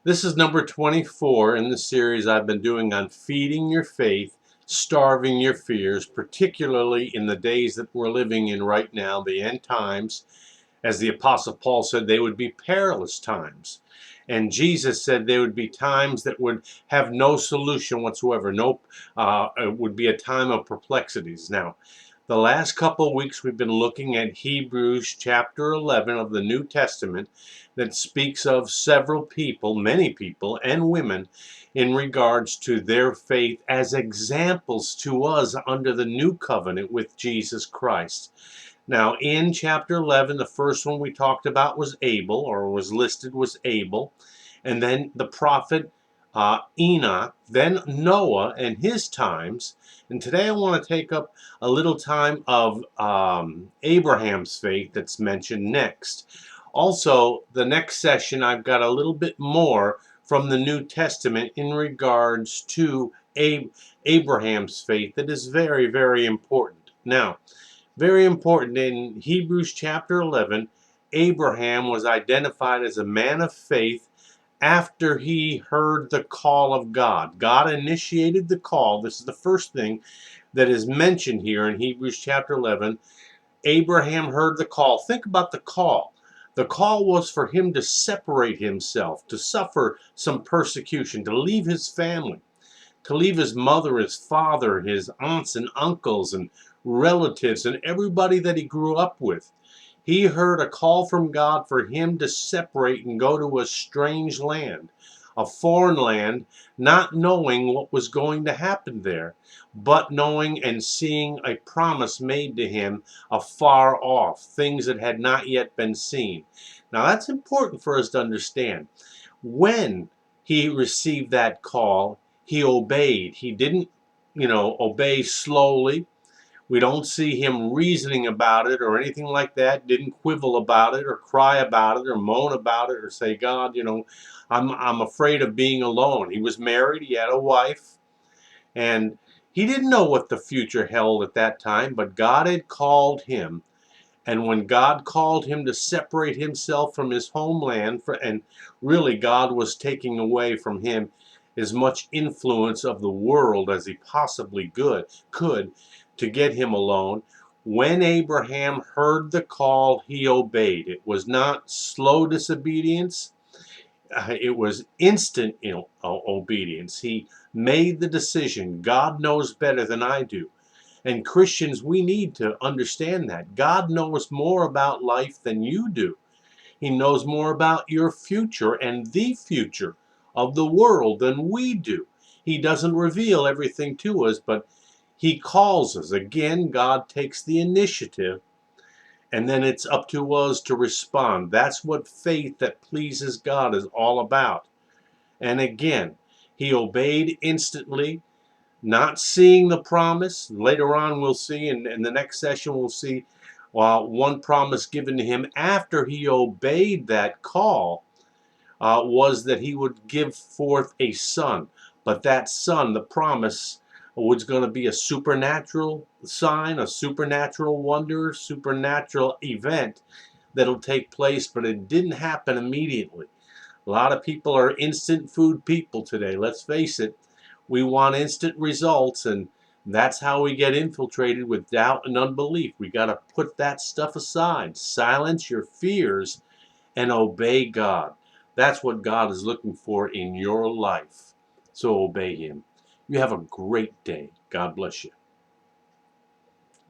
This is number 24 in the series I've been doing on feeding your faith, starving your fears, particularly in the days that we're living in right now, the end times. As the Apostle Paul said, they would be perilous times. And Jesus said there would be times that would have no solution whatsoever. It would be a time of perplexities. Now, the last couple of weeks we've been looking at Hebrews chapter 11 of the New Testament that speaks of several people, many people and women, in regards to their faith as examples to us under the new covenant with Jesus Christ. Now, in chapter 11, the first one we talked about was Abel, or was listed was Abel, and then the prophet Enoch, then Noah and his times. And today I want to take up a little time of Abraham's faith that's mentioned next. Also, the next session I've got a little bit more from the New Testament in regards to Abraham's faith that is very, very important. Now, very important, in Hebrews chapter 11, Abraham was identified as a man of faith after he heard the call of God. God initiated the call. This is the first thing that is mentioned here in Hebrews chapter 11. Abraham heard the call. Think about the call. The call was for him to separate himself, to suffer some persecution, to leave his family, to leave his mother, his father, his aunts and uncles and relatives and everybody that he grew up with. He heard a call from God for him to separate and go to a strange land, a foreign land, not knowing what was going to happen there, but knowing and seeing a promise made to him afar off, things that had not yet been seen. Now that's important for us to understand. When he received that call, he obeyed. He didn't, obey slowly. We don't see him reasoning about it or anything like that. Didn't quibble about it or cry about it or moan about it or say, God, I'm afraid of being alone. He was married. He had a wife. And he didn't know what the future held at that time, but God had called him. And when God called him to separate himself from his homeland, and really God was taking away from him as much influence of the world as he possibly could to get him alone. When Abraham heard the call, he obeyed. It was not slow disobedience. It was instant obedience. He made the decision. God knows better than I do. And Christians, we need to understand that. God knows more about life than you do. He knows more about your future and the future of the world than we do. He doesn't reveal everything to us, but he calls us. Again, God takes the initiative, and then it's up to us to respond. That's what faith that pleases God is all about. And again, he obeyed instantly, not seeing the promise. Later on we'll see, in the next session we'll see one promise given to him after he obeyed that call was that he would give forth a son. But that son, the promise, was going to be a supernatural sign, a supernatural wonder, supernatural event that'll take place, but it didn't happen immediately. A lot of people are instant food people today. Let's face it. We want instant results, and that's how we get infiltrated with doubt and unbelief. We got to put that stuff aside. Silence your fears and obey God. That's what God is looking for in your life. So obey him. You have a great day. God bless you.